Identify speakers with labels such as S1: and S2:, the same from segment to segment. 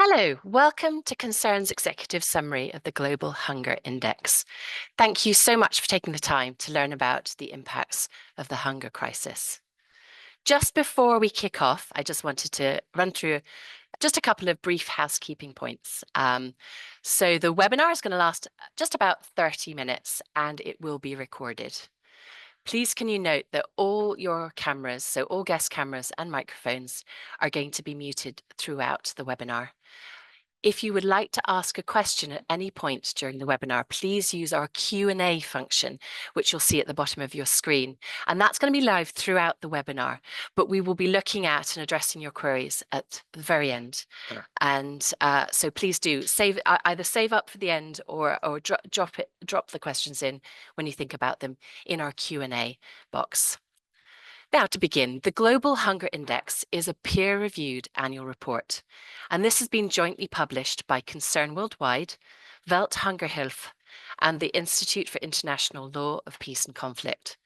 S1: Hello, welcome to Concern's executive summary of the Global Hunger Index. Thank you so much for taking the time to learn about the impacts of the hunger crisis. Just before we kick off, I just wanted to run through just a couple of brief housekeeping points. So the webinar is going to last just about 30 minutes and it will be recorded. Please can you note that all your cameras, so all guest cameras and microphones, are going to be muted throughout the webinar. If you would like to ask a question at any point during the webinar, please use our Q&A function, which you'll see at the bottom of your screen. And that's going to be live throughout the webinar, but we will be looking at and addressing your queries at the very end. Sure. And so please do either save up for the end or drop the questions in when you think about them in our Q&A box. Now, to begin, the Global Hunger Index is a peer-reviewed annual report, and this has been jointly published by Concern Worldwide, Welthungerhilfe, and the Institute for International Law of Peace and Conflict.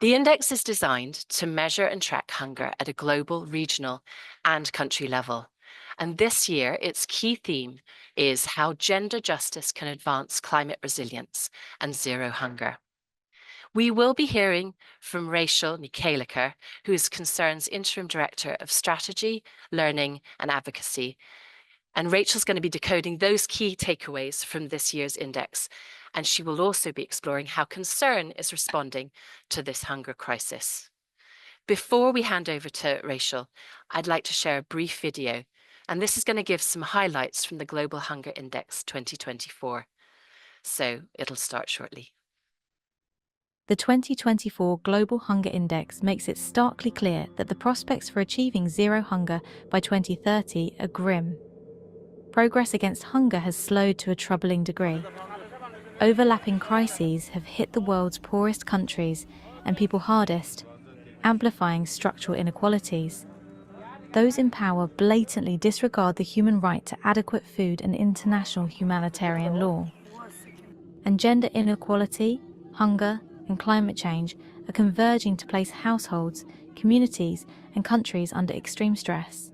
S1: The index is designed to measure and track hunger at a global, regional, and country level. And this year, its key theme is how gender justice can advance climate resilience and zero hunger. We will be hearing from Rachel Niekelaker, who is Concern's Interim Director of Strategy, Learning and Advocacy. And Rachel's going to be decoding those key takeaways from this year's index. And she will also be exploring how Concern is responding to this hunger crisis. Before we hand over to Rachel, I'd like to share a brief video. And this is going to give some highlights from the Global Hunger Index 2024. So it'll start shortly.
S2: The 2024 Global Hunger Index makes it starkly clear that the prospects for achieving zero hunger by 2030 are grim. Progress against hunger has slowed to a troubling degree. Overlapping crises have hit the world's poorest countries and people hardest, amplifying structural inequalities. Those in power blatantly disregard the human right to adequate food and international humanitarian law. And gender inequality, hunger, and climate change are converging to place households, communities, and countries under extreme stress.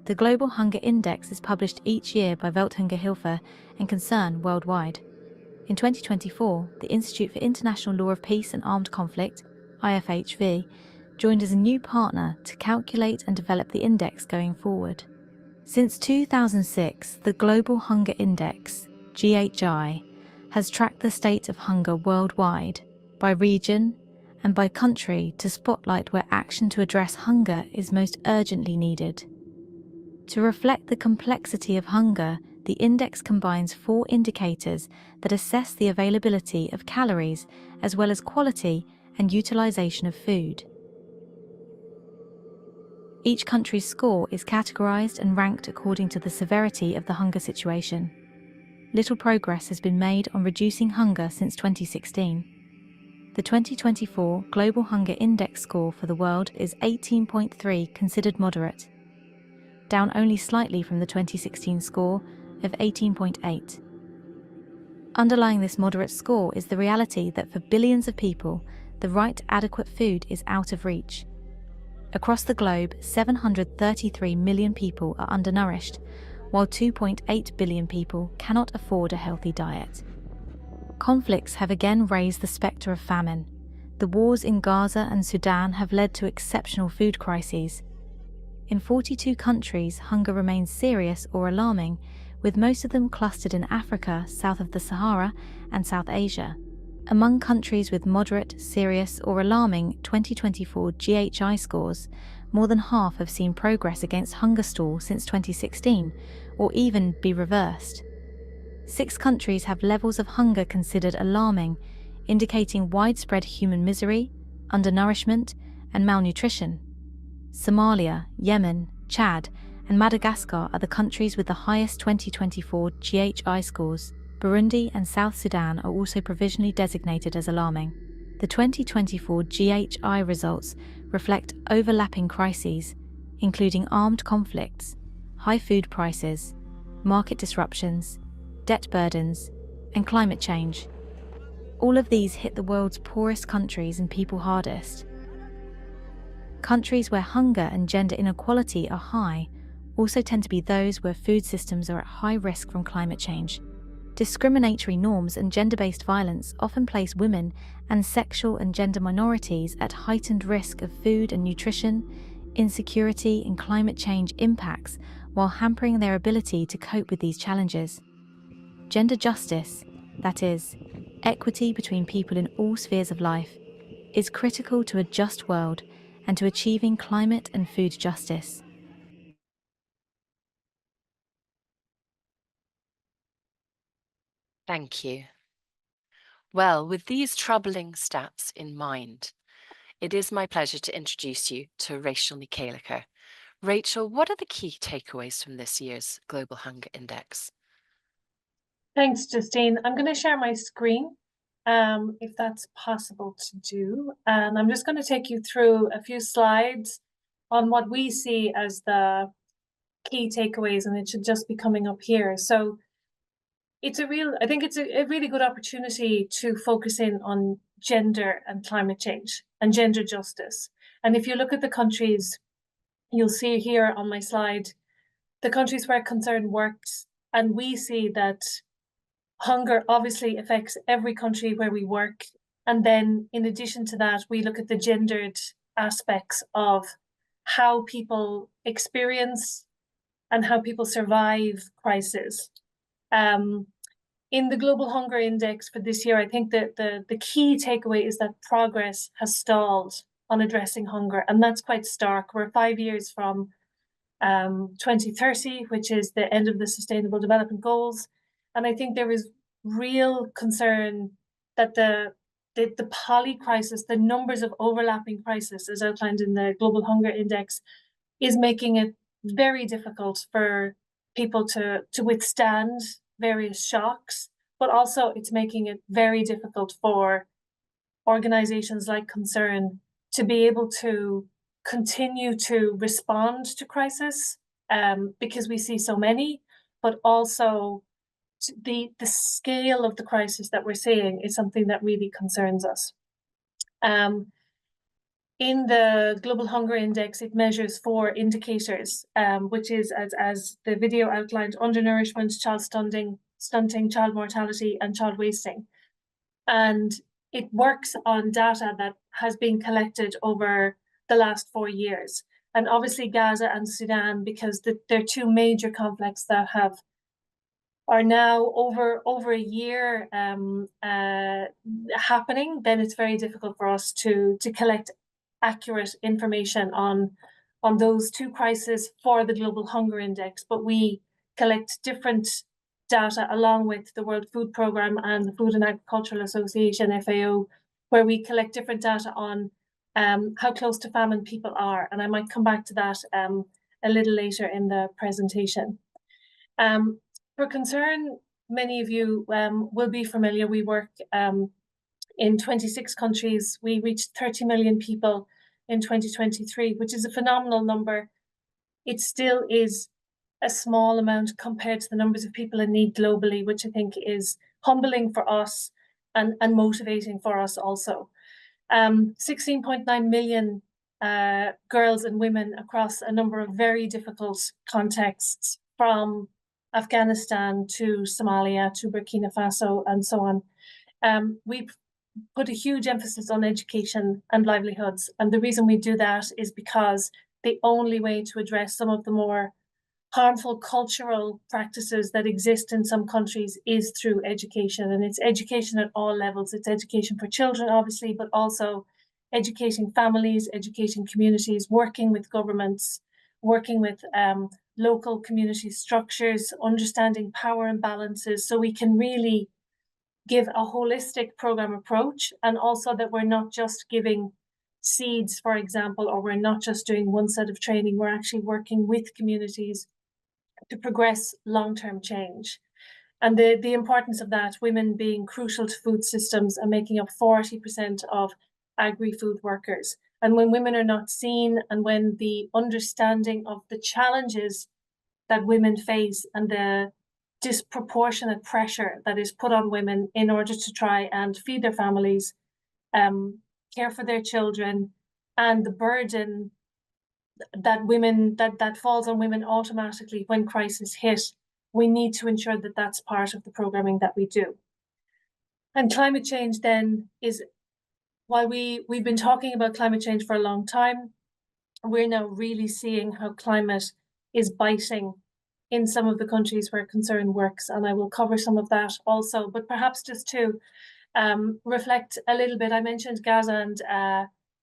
S2: The Global Hunger Index is published each year by Welthungerhilfe and Concern Worldwide. In 2024, the Institute for International Law of Peace and Armed Conflict, IFHV, joined as a new partner to calculate and develop the index going forward. Since 2006, the Global Hunger Index, GHI, has tracked the state of hunger worldwide, by region and by country, to spotlight where action to address hunger is most urgently needed. To reflect the complexity of hunger, the index combines 4 indicators that assess the availability of calories as well as quality and utilization of food. Each country's score is categorized and ranked according to the severity of the hunger situation. Little progress has been made on reducing hunger since 2016. The 2024 Global Hunger Index score for the world is 18.3, considered moderate, down only slightly from the 2016 score of 18.8. Underlying this moderate score is the reality that for billions of people, the right to adequate food is out of reach. Across the globe, 733 million people are undernourished, while 2.8 billion people cannot afford a healthy diet. Conflicts have again raised the spectre of famine. The wars in Gaza and Sudan have led to exceptional food crises. In 42 countries, hunger remains serious or alarming, with most of them clustered in Africa, south of the Sahara, and South Asia. Among countries with moderate, serious, or alarming 2024 GHI scores, more than half have seen progress against hunger stall since 2016, or even be reversed. 6 countries have levels of hunger considered alarming, indicating widespread human misery, undernourishment, and malnutrition. Somalia, Yemen, Chad, and Madagascar are the countries with the highest 2024 GHI scores. Burundi and South Sudan are also provisionally designated as alarming. The 2024 GHI results reflect overlapping crises, including armed conflicts, high food prices, market disruptions, debt burdens, and climate change. All of these hit the world's poorest countries and people hardest. Countries where hunger and gender inequality are high also tend to be those where food systems are at high risk from climate change. Discriminatory norms and gender-based violence often place women and sexual and gender minorities at heightened risk of food and nutrition, insecurity, and climate change impacts while hampering their ability to cope with these challenges. Gender justice, that is, equity between people in all spheres of life, is critical to a just world and to achieving climate and food justice.
S1: Thank you. Well, with these troubling stats in mind, it is my pleasure to introduce you to Rachel Michaeliker. Rachel, what are the key takeaways from this year's Global Hunger Index?
S3: Thanks, Justine. I'm going to share my screen, if that's possible to do. And I'm just going to take you through a few slides on what we see as the key takeaways, and it should just be coming up here. So I think it's a really good opportunity to focus in on gender and climate change and gender justice. And if you look at the countries, you'll see here on my slide, the countries where concern works, and we see that hunger obviously affects every country where we work. And then in addition to that, we look at the gendered aspects of how people experience and how people survive crisis. In the Global Hunger Index for this year, I think that the key takeaway is that progress has stalled on addressing hunger, and that's quite stark. We're 5 years from 2030, which is the end of the Sustainable Development Goals. And I think there is real concern that the poly crisis, the numbers of overlapping crises as outlined in the Global Hunger Index, is making it very difficult for people to withstand various shocks, but also it's making it very difficult for organizations like Concern to be able to continue to respond to crisis, because we see so many, but also the scale of the crisis that we're seeing is something that really concerns us. In the Global Hunger Index, it measures 4 indicators, which is, as the video outlined, undernourishment, child stunting, child mortality, and child wasting. And it works on data that has been collected over the last 4 years. And obviously Gaza and Sudan, because they're 2 major conflicts that are now over a year happening, then it's very difficult for us to collect accurate information on those 2 crises for the Global Hunger Index. But we collect different data along with the World Food Programme and the Food and Agricultural Association, FAO, where we collect different data on how close to famine people are. And I might come back to that a little later in the presentation. For Concern, many of you will be familiar. We work in 26 countries. We reached 30 million people in 2023, which is a phenomenal number. It still is a small amount compared to the numbers of people in need globally, which I think is humbling for us and motivating for us also. 16.9 million girls and women across a number of very difficult contexts, from Afghanistan to Somalia to Burkina Faso and so on. We put a huge emphasis on education and livelihoods. And the reason we do that is because the only way to address some of the more harmful cultural practices that exist in some countries is through education. And it's education at all levels. It's education for children, obviously, but also educating families, educating communities, working with governments, working with local community structures, understanding power imbalances, so we can really give a holistic program approach, and also that we're not just giving seeds, for example, or we're not just doing one set of training, we're actually working with communities to progress long-term change. And the importance of that, women being crucial to food systems and making up 40% of agri-food workers. And when women are not seen, and when the understanding of the challenges that women face and the disproportionate pressure that is put on women in order to try and feed their families, care for their children, and the burden that falls on women automatically when crisis hit. We need to ensure that that's part of the programming that we do. And climate change then is, while we've been talking about climate change for a long time, we're now really seeing how climate is biting in some of the countries where concern works, and I will cover some of that also. But perhaps just to reflect a little bit, I mentioned Gaza and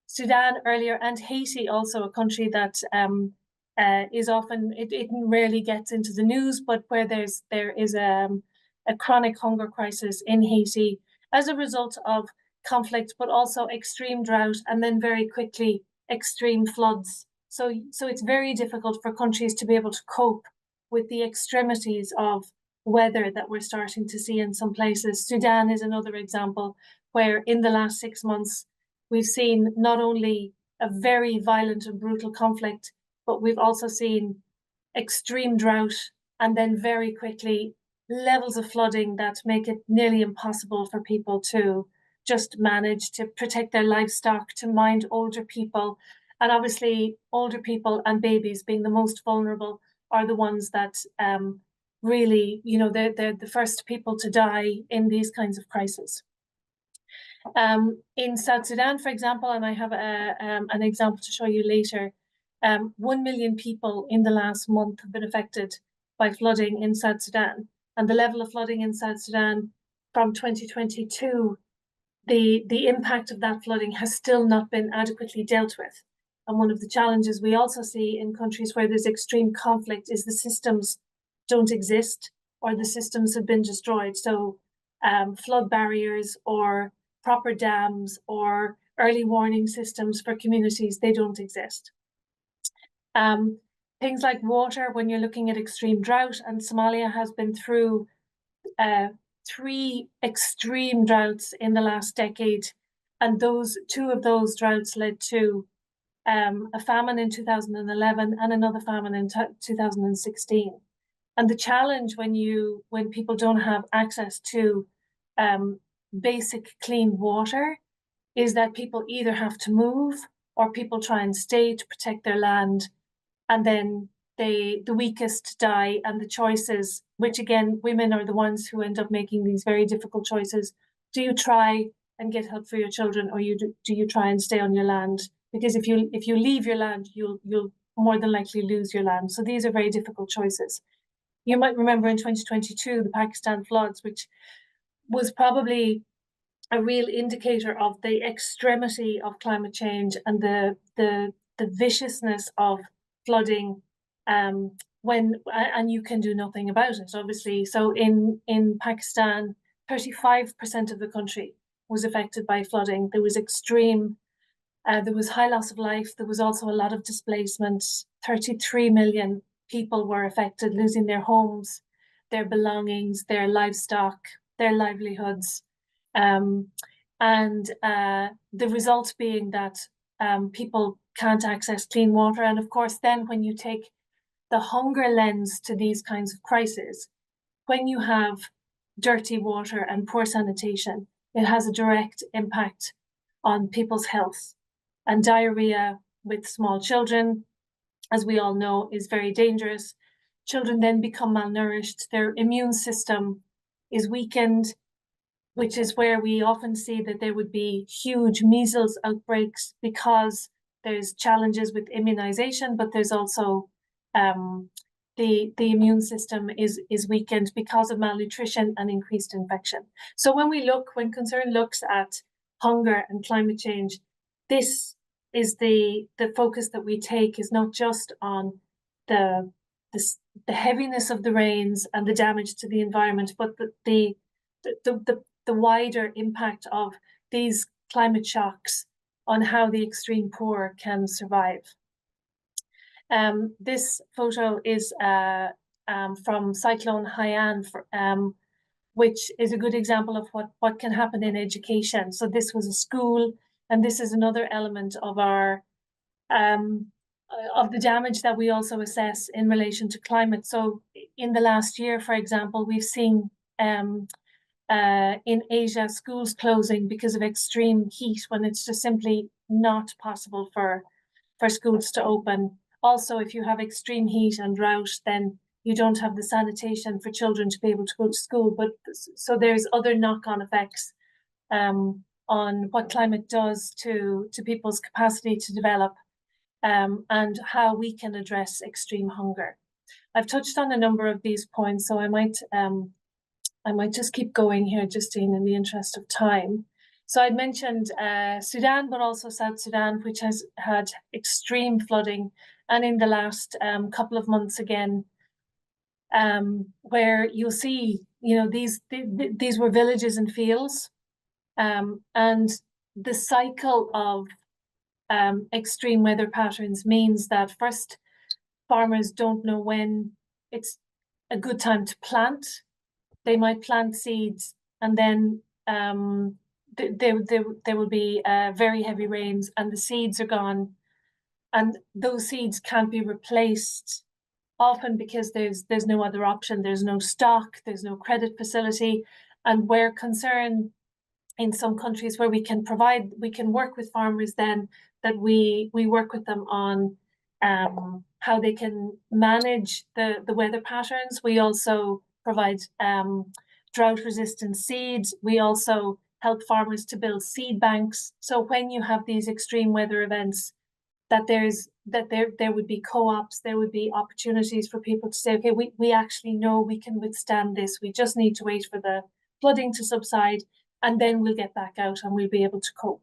S3: Sudan earlier, and Haiti, also a country that is often, it rarely gets into the news, but where there is a chronic hunger crisis in Haiti as a result of conflict, but also extreme drought, and then very quickly extreme floods. So it's very difficult for countries to be able to cope with the extremities of weather that we're starting to see in some places. Sudan is another example where in the last 6 months, we've seen not only a very violent and brutal conflict, but we've also seen extreme drought, and then very quickly levels of flooding that make it nearly impossible for people to just manage to protect their livestock, to mind older people. And obviously, older people and babies, being the most vulnerable, are the ones that really, they're the first people to die in these kinds of crises. In South Sudan, for example, and I have an example to show you later, 1 million people in the last month have been affected by flooding in South Sudan. And the level of flooding in South Sudan from 2022, the impact of that flooding has still not been adequately dealt with. And one of the challenges we also see in countries where there's extreme conflict is the systems don't exist, or the systems have been destroyed. So flood barriers or proper dams or early warning systems for communities, they don't exist. Things like water, when you're looking at extreme drought, and Somalia has been through 3 extreme droughts in the last decade, and 2 of those droughts led to a famine in 2011 and another famine in 2016. And the challenge when people don't have access to basic clean water is that people either have to move, or people try and stay to protect their land, and then the weakest die, and the choices, which again, women are the ones who end up making these very difficult choices. Do you try and get help for your children, or do you try and stay on your land? Because if you leave your land, you'll more than likely lose your land. So these are very difficult choices. You might remember in 2022, the Pakistan floods, which was probably a real indicator of the extremity of climate change and the viciousness of flooding, and you can do nothing about it, obviously. So in Pakistan, 35% of the country was affected by flooding. There was there was high loss of life. There was also a lot of displacement. 33 million people were affected, losing their homes, their belongings, their livestock, their livelihoods. The result being that people can't access clean water. And of course, then when you take the hunger lens to these kinds of crises, when you have dirty water and poor sanitation, it has a direct impact on people's health. And diarrhea with small children, as we all know, is very dangerous. Children then become malnourished. Their immune system is weakened, which is where we often see that there would be huge measles outbreaks, because there's challenges with immunization, but there's also the immune system is weakened because of malnutrition and increased infection. So when Concern looks at hunger and climate change, this is the focus that we take, is not just on the heaviness of the rains and the damage to the environment, but the wider impact of these climate shocks on how the extreme poor can survive. This photo is from Cyclone Haiyan, which is a good example of what can happen in education. So this was a school, and this is another element of our of the damage that we also assess in relation to climate. So in the last year, for example, we've seen in Asia schools closing because of extreme heat, when it's just simply not possible for schools to open. Also, if you have extreme heat and drought, then you don't have the sanitation for children to be able to go to school. But so there's other knock-on effects on what climate does to people's capacity to develop, and how we can address extreme hunger. I've touched on a number of these points, so I might just keep going here, Justine, in the interest of time. So I'd mentioned Sudan, but also South Sudan, which has had extreme flooding, and in the last couple of months again, where you'll see, these were villages and fields, and the cycle of extreme weather patterns means that first, farmers don't know when it's a good time to plant. They might plant seeds, and then there will be very heavy rains, and the seeds are gone, and those seeds can't be replaced, often because there's no other option. There's no stock, there's no credit facility, and we're concerned in some countries where we can work with farmers then, that we work with them on how they can manage the weather patterns. We also provide drought-resistant seeds. We also help farmers to build seed banks. So when you have these extreme weather events, that there would be co-ops, there would be opportunities for people to say, okay, we actually know we can withstand this. We just need to wait for the flooding to subside, and then we'll get back out and we'll be able to cope.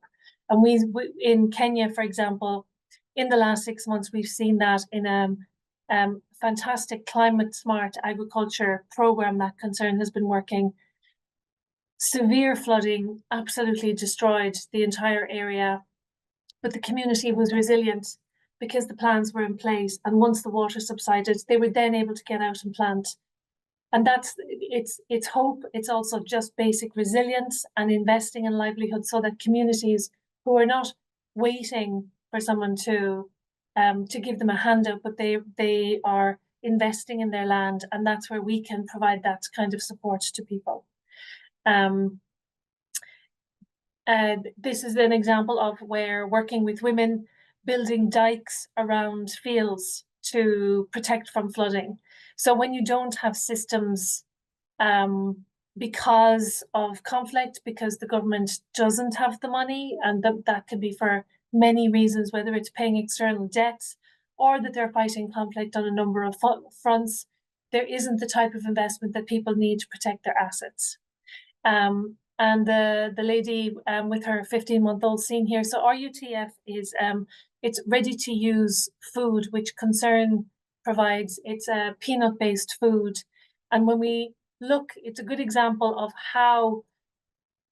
S3: And we in Kenya, for example, in the last 6 months, we've seen that in a fantastic climate smart agriculture program that Concern has been working. Severe flooding absolutely destroyed the entire area, but the community was resilient because the plans were in place. And once the water subsided, they were then able to get out and plant. And it's hope. It's also just basic resilience and investing in livelihood, so that communities who are not waiting for someone to give them a handout, but they are investing in their land, and that's where we can provide that kind of support to people. This is an example of where working with women, building dikes around fields to protect from flooding. So when you don't have systems because of conflict, because the government doesn't have the money, and that could be for many reasons, whether it's paying external debts or that they're fighting conflict on a number of fronts, there isn't the type of investment that people need to protect their assets. And the lady with her 15-month-old seen here. So RUTF is it's ready-to-use food, which Concern provides. It's a peanut-based food, and when we look, it's a good example of how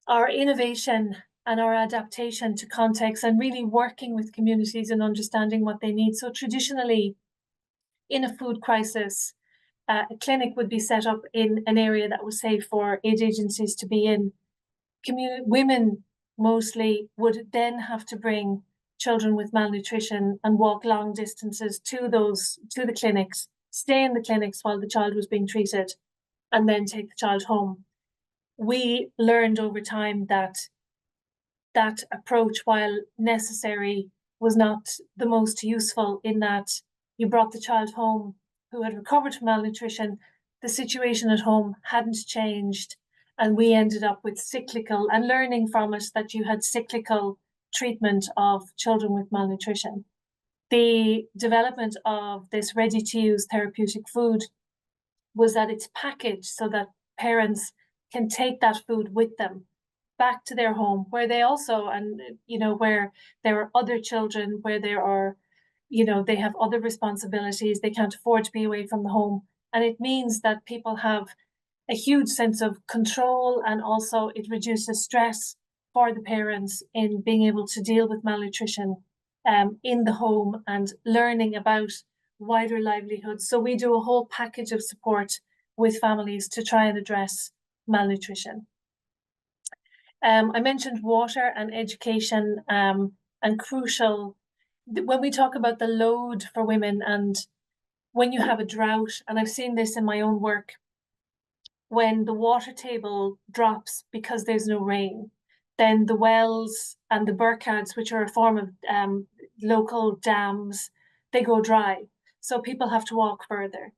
S3: our innovation and our adaptation to context, and really working with communities and understanding what they need. So traditionally, in a food crisis, a clinic would be set up in an area that was safe for aid agencies to be in. Women mostly would then have to bring children with malnutrition and walk long distances to the clinics, stay in the clinics while the child was being treated, and then take the child home. We learned over time that that approach, while necessary, was not the most useful, in that you brought the child home who had recovered from malnutrition, the situation at home hadn't changed, and we ended up with cyclical, and learning from it that you had cyclical treatment of children with malnutrition. The development of this ready-to-use therapeutic food was that it's packaged so that parents can take that food with them back to their home, where they also, and where there are other children, where there are, they have other responsibilities, they can't afford to be away from the home. And it means that people have a huge sense of control, and also it reduces stress for the parents in being able to deal with malnutrition in the home, and learning about wider livelihoods. So we do a whole package of support with families to try and address malnutrition. I mentioned water and education, and crucial when we talk about the load for women, and when you have a drought, and I've seen this in my own work, when the water table drops because there's no rain, then the wells and the burkads, which are a form of local dams, they go dry. So people have to walk further.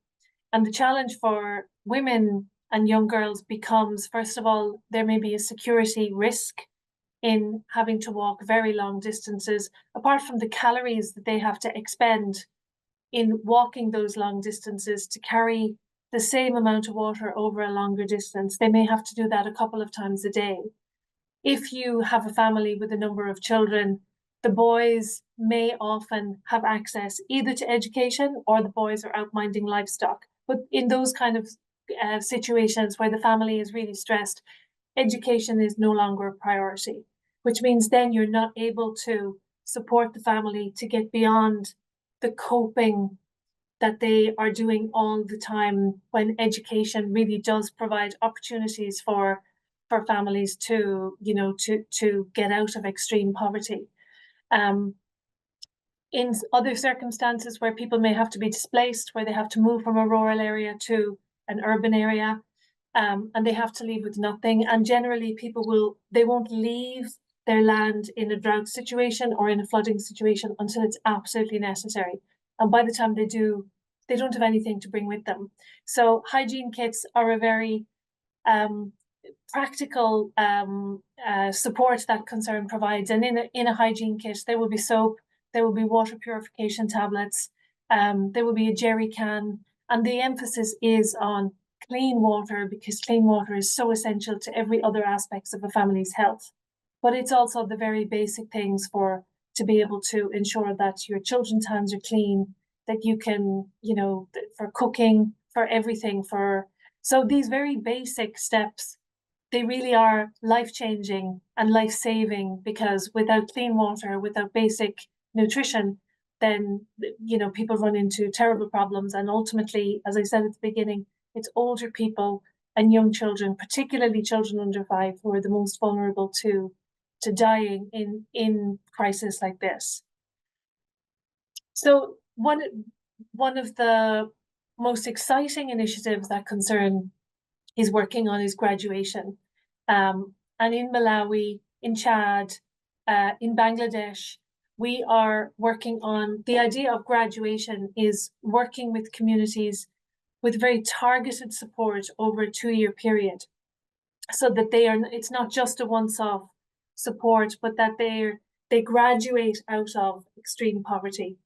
S3: And the challenge for women and young girls becomes, first of all, there may be a security risk in having to walk very long distances, apart from the calories that they have to expend in walking those long distances to carry the same amount of water over a longer distance. They may have to do that a couple of times a day. If you have a family with a number of children, the boys may often have access either to education or the boys are out minding livestock. But in those kind of situations where the family is really stressed, education is no longer a priority, which means then you're not able to support the family to get beyond the coping that they are doing all the time, when education really does provide opportunities for families to, you know, to get out of extreme poverty. In other circumstances where people may have to be displaced, where they have to move from a rural area to an urban area, and they have to leave with nothing. And generally they won't leave their land in a drought situation or in a flooding situation until it's absolutely necessary. And by the time they do, they don't have anything to bring with them. So hygiene kits are a very practical support that Concern provides. And in a hygiene kit, there will be soap, there will be water purification tablets, there will be a jerry can, and the emphasis is on clean water, because clean water is so essential to every other aspects of a family's health. But it's also the very basic things to be able to ensure that your children's hands are clean, that you can, you know, for cooking, for everything, so these very basic steps, they really are life-changing and life-saving, because without clean water, without basic nutrition, then, you know, people run into terrible problems. And ultimately, as I said at the beginning, it's older people and young children, particularly children under 5, who are the most vulnerable to dying in crisis like this. So one of the most exciting initiatives that Concern is working on is graduation. And in Malawi, in Chad, in Bangladesh, we are working on the idea of graduation is working with communities with very targeted support over a 2-year period, so that it's not just a once-off support, but that they graduate out of extreme poverty.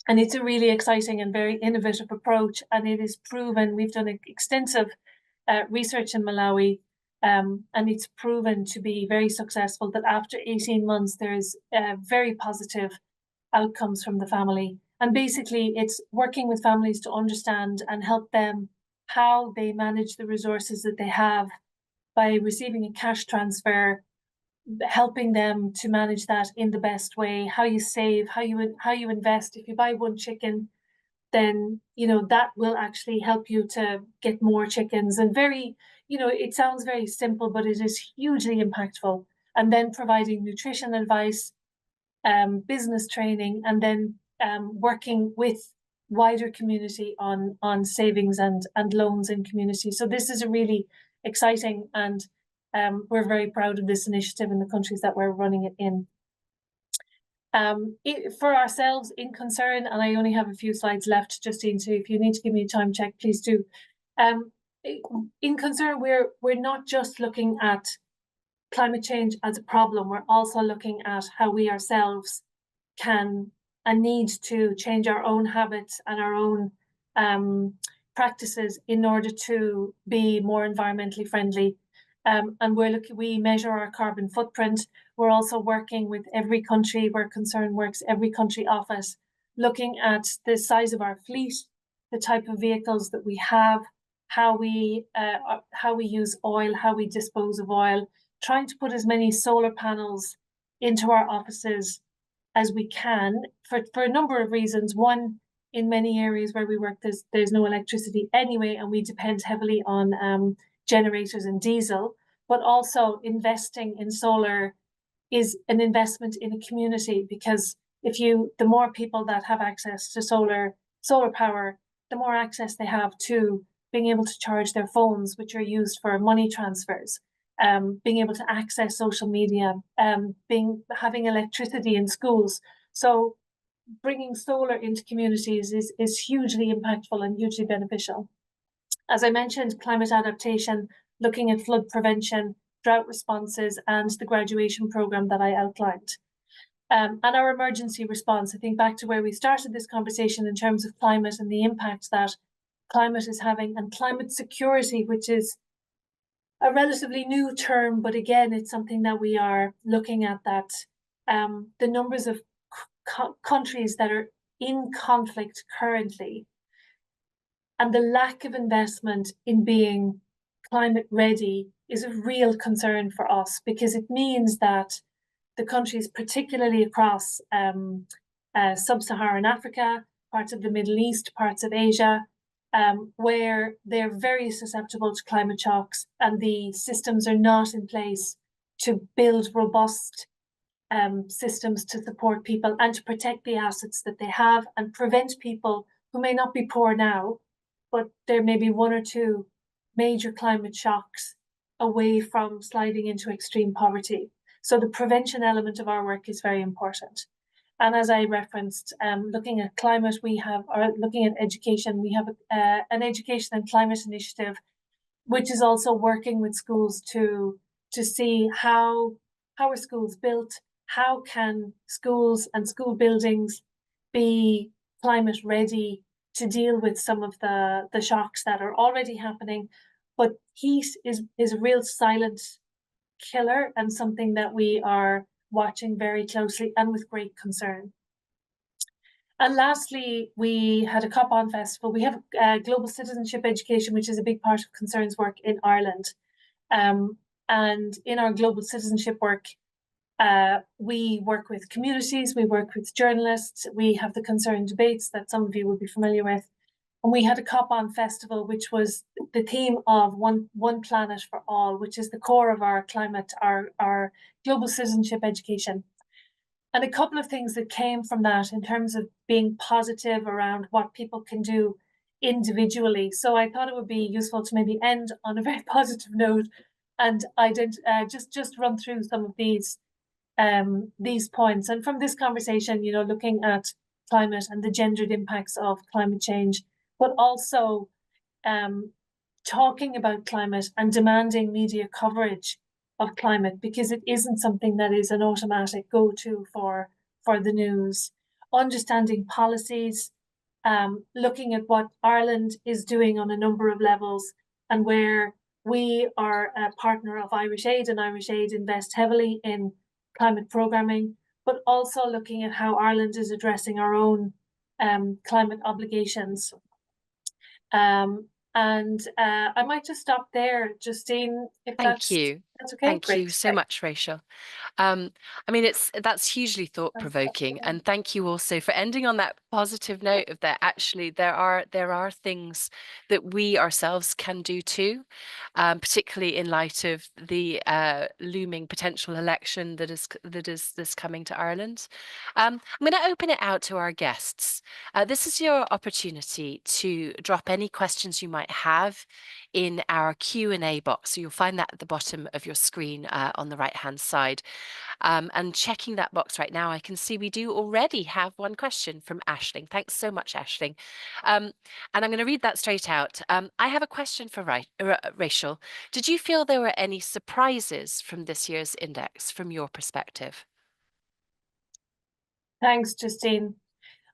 S3: And it's a really exciting and very innovative approach, and it is proven. We've done extensive research in Malawi, and it's proven to be very successful, that after 18 months, there's very positive outcomes from the family. And basically, it's working with families to understand and help them how they manage the resources that they have by receiving a cash transfer, helping them to manage that in the best way, how you save, how you invest. If you buy one chicken, then, you know, that will actually help you to get more chickens. And very, you know, it sounds very simple, but it is hugely impactful. And then providing nutrition advice, business training, and then working with wider community on savings and loans in community. So this is a really exciting, and we're very proud of this initiative in the countries that we're running it in. For ourselves in Concern, and I only have a few slides left, Justine, so if you need to give me a time check, please do. In Concern, we're not just looking at climate change as a problem, we're also looking at how we ourselves can and need to change our own habits and our own practices in order to be more environmentally friendly. And we measure our carbon footprint. We're also working with every country where Concern works, every country office, looking at the size of our fleet, the type of vehicles that we have, how we use oil, how we dispose of oil, trying to put as many solar panels into our offices as we can for a number of reasons. One, in many areas where we work, there's no electricity anyway, and we depend heavily on generators and diesel. But also, investing in solar is an investment in a community, because the more people that have access to solar power, the more access they have to being able to charge their phones, which are used for money transfers, being able to access social media, having electricity in schools. So bringing solar into communities is hugely impactful and hugely beneficial. As I mentioned, climate adaptation, looking at flood prevention, drought responses, and the graduation programme that I outlined. And our emergency response, I think back to where we started this conversation in terms of climate and the impact that climate is having, and climate security, which is a relatively new term, but again, it's something that we are looking at, that the numbers of countries that are in conflict currently and the lack of investment in being climate ready is a real concern for us, because it means that the countries, particularly across sub-Saharan Africa, parts of the Middle East, parts of Asia, where they're very susceptible to climate shocks, and the systems are not in place to build robust systems to support people and to protect the assets that they have and prevent people who may not be poor now, but there may be one or two major climate shocks away from sliding into extreme poverty. So the prevention element of our work is very important. And as I referenced, looking at climate, looking at education, we have an education and climate initiative, which is also working with schools to see how are schools built, how can schools and school buildings be climate ready to deal with some of the shocks that are already happening. But heat is a real silent killer, and something that we are watching very closely and with great concern. And lastly, we had a COP On Festival. We have global citizenship education, which is a big part of Concerns work in Ireland. And in our global citizenship work, we work with communities, we work with journalists, we have the Concern debates that some of you will be familiar with. And we had a COP On Festival, which was the theme of one planet for all, which is the core of our climate, our global citizenship education. And a couple of things that came from that in terms of being positive around what people can do individually. So I thought it would be useful to maybe end on a very positive note, and I did just run through some of these points. And from this conversation, looking at climate and the gendered impacts of climate change, but also talking about climate and demanding media coverage of climate, because it isn't something that is an automatic go-to for the news. Understanding policies, looking at what Ireland is doing on a number of levels, and where we are a partner of Irish Aid, and Irish Aid invest heavily in climate programming, but also looking at how Ireland is addressing our own climate obligations. I might just stop there, Justine, if
S1: Thank you.
S3: that's okay.
S1: Thank
S3: Great.
S1: you so much, Rachel. I mean, that's hugely thought-provoking, and thank you also for ending on that positive note of that actually there are things that we ourselves can do too, particularly in light of the looming potential election that is coming to Ireland. I'm going to open it out to our guests. This is your opportunity to drop any questions you might have in our Q&A box. So you'll find that at the bottom of your screen on the right-hand side. And checking that box right now, I can see we do already have one question from Aisling. Thanks so much, Aisling. And I'm going to read that straight out. I have a question for Rachel. Did you feel there were any surprises from this year's index from your perspective?
S3: Thanks, Justine.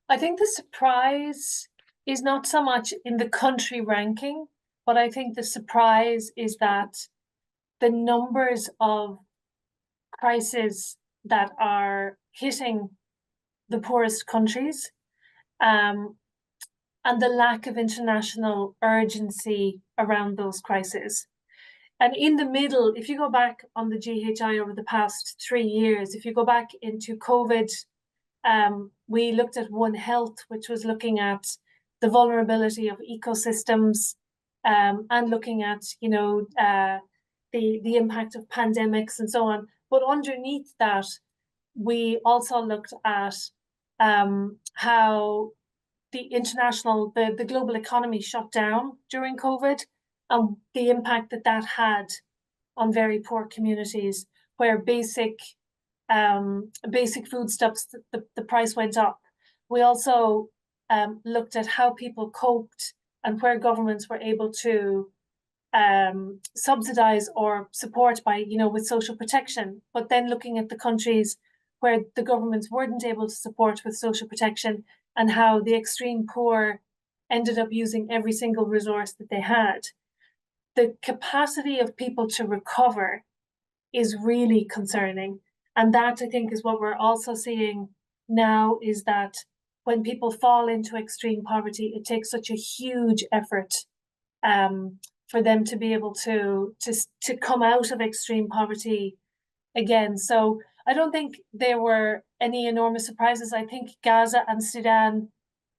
S3: I think the surprise is not so much in the country ranking, but I think the surprise is that the numbers of crises that are hitting the poorest countries, and the lack of international urgency around those crises. And in the middle, if you go back on the GHI over the past 3 years, if you go back into COVID, we looked at One Health, which was looking at the vulnerability of ecosystems, and looking at the impact of pandemics and so on. But underneath that, we also looked at how the global economy shut down during COVID, and the impact that had on very poor communities, where basic foodstuffs, the price went up. We also looked at how people coped and where governments were able to subsidize or support by, with social protection, but then looking at the countries where the governments weren't able to support with social protection and how the extreme poor ended up using every single resource that they had. The capacity of people to recover is really concerning. And that, I think, is what we're also seeing now, is that when people fall into extreme poverty, it takes such a huge effort for them to be able to come out of extreme poverty again. So I don't think there were any enormous surprises. I think Gaza and Sudan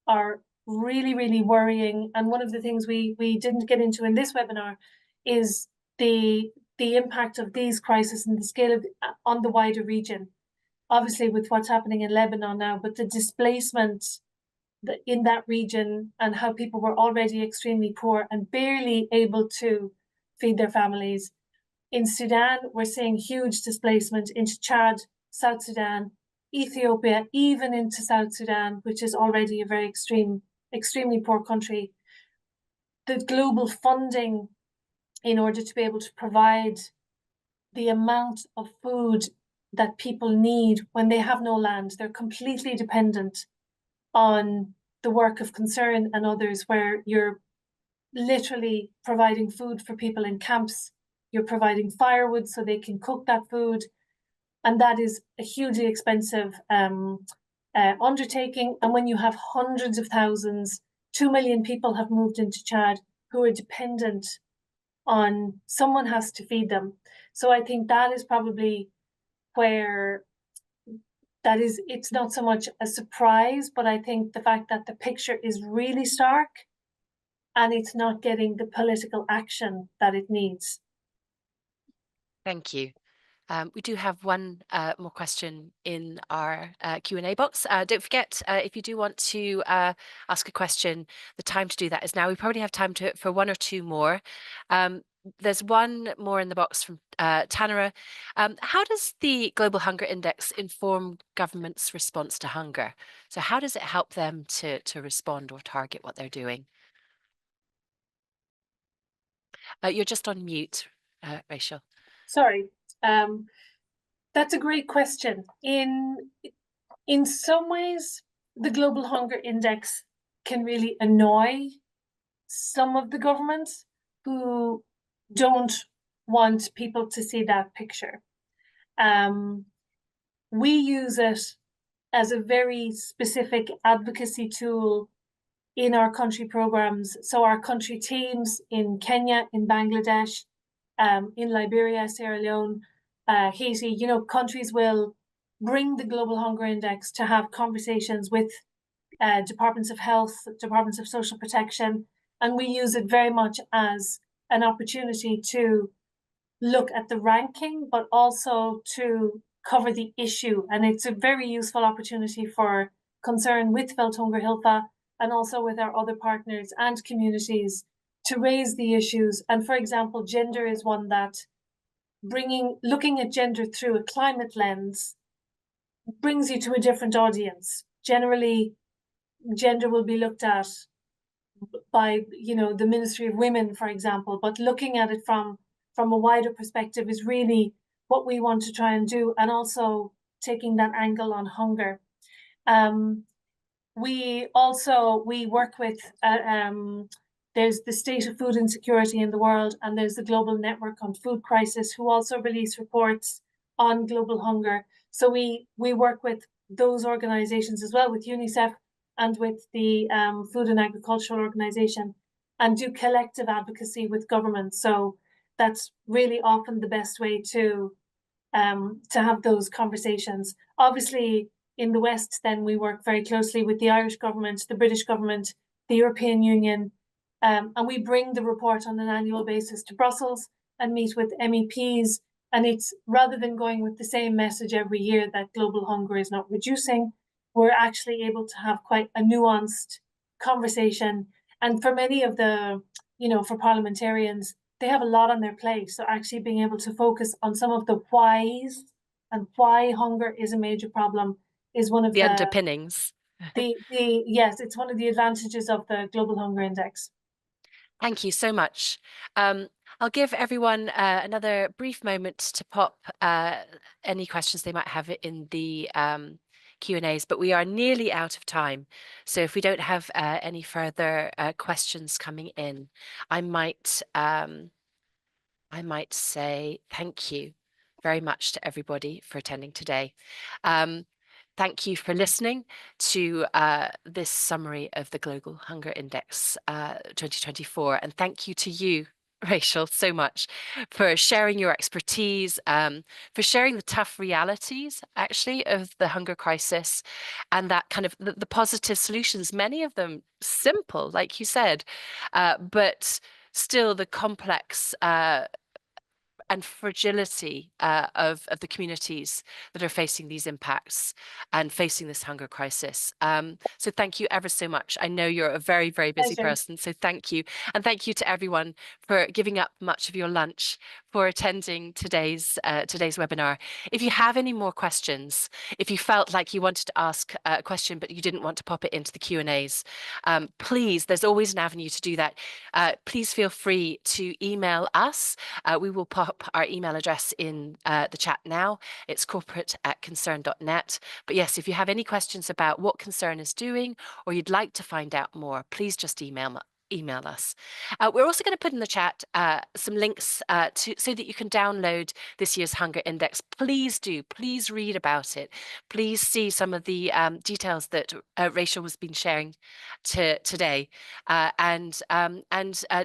S3: are really, really worrying. And one of the things we didn't get into in this webinar is the impact of these crises and the scale of on the wider region. Obviously, with what's happening in Lebanon now, but the displacement in that region and how people were already extremely poor and barely able to feed their families. In Sudan, we're seeing huge displacement into Chad, South Sudan, Ethiopia, even into South Sudan, which is already a very extremely poor country. The global funding in order to be able to provide the amount of food that people need when they have no land, they're completely dependent on the work of Concern and others, where you're literally providing food for people in camps, you're providing firewood so they can cook that food, and that is a hugely expensive undertaking. And when you have hundreds of thousands, 2 million people have moved into Chad who are dependent on someone has to feed them. So I think that is probably where it's not so much a surprise, but I think the fact that the picture is really stark and it's not getting the political action that it needs.
S1: Thank you. We do have one more question in our Q&A box. Don't forget, if you do want to ask a question, the time to do that is now. We probably have time for one or two more. There's one more in the box from Tanara. How does the Global Hunger Index inform governments' response to hunger? So how does it help them to respond or target what they're doing? You're just on mute, Rachel.
S3: Sorry. That's a great question. In some ways, the Global Hunger Index can really annoy some of the governments who don't want people to see that picture. We use it as a very specific advocacy tool in our country programs. So our country teams in Kenya, in Bangladesh, in Liberia, Sierra Leone, Haiti, countries will bring the Global Hunger Index to have conversations with departments of health, departments of social protection, and we use it very much as an opportunity to look at the ranking, but also to cover the issue. And it's a very useful opportunity for Concern with Welthungerhilfe and also with our other partners and communities to raise the issues. And for example, gender is one that looking at gender through a climate lens brings you to a different audience. Generally, gender will be looked at by the Ministry of Women, for example, but looking at it from a wider perspective is really what we want to try and do, and also taking that angle on hunger. We work with there's the State of Food Insecurity in the World, and there's the Global Network on Food Crisis, who also release reports on global hunger. So we work with those organizations as well, with UNICEF and with the Food and Agricultural Organization, and do collective advocacy with governments. So that's really often the best way to have those conversations. Obviously, in the West, then we work very closely with the Irish government, the British government, the European Union, and we bring the report on an annual basis to Brussels and meet with MEPs. And it's, rather than going with the same message every year that global hunger is not reducing, we're actually able to have quite a nuanced conversation. And for many of the, for parliamentarians, they have a lot on their plate. So actually being able to focus on some of the whys and why hunger is a major problem is one of
S1: the underpinnings.
S3: Yes, it's one of the advantages of the Global Hunger Index.
S1: Thank you so much. I'll give everyone another brief moment to pop any questions they might have in the Q&As, but we are nearly out of time. So if we don't have any further questions coming in, I might say thank you very much to everybody for attending today. Thank you for listening to this summary of the Global Hunger Index 2024. And thank you to you, Rachel, so much for sharing your expertise, for sharing the tough realities, actually, of the hunger crisis and that kind of the positive solutions, many of them simple, like you said, but still the complex and fragility of the communities that are facing these impacts and facing this hunger crisis. So thank you ever so much. I know you're a very, very busy
S3: Pleasure.
S1: person, so thank you. And thank you to everyone for giving up much of your lunch for attending today's webinar. If you have any more questions, if you felt like you wanted to ask a question but you didn't want to pop it into the Q&As, please, there's always an avenue to do that. Please feel free to email us. We will pop our email address in the chat now. It's corporate@concern.net. But yes, if you have any questions about what Concern is doing or you'd like to find out more, please just email us. We're also going to put in the chat some links so that you can download this year's Hunger Index. Please do. Please read about it. Please see some of the details that Rachel has been sharing today, and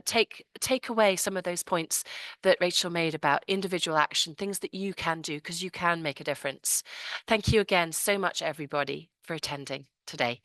S1: take away some of those points that Rachel made about individual action, things that you can do because you can make a difference. Thank you again so much, everybody, for attending today.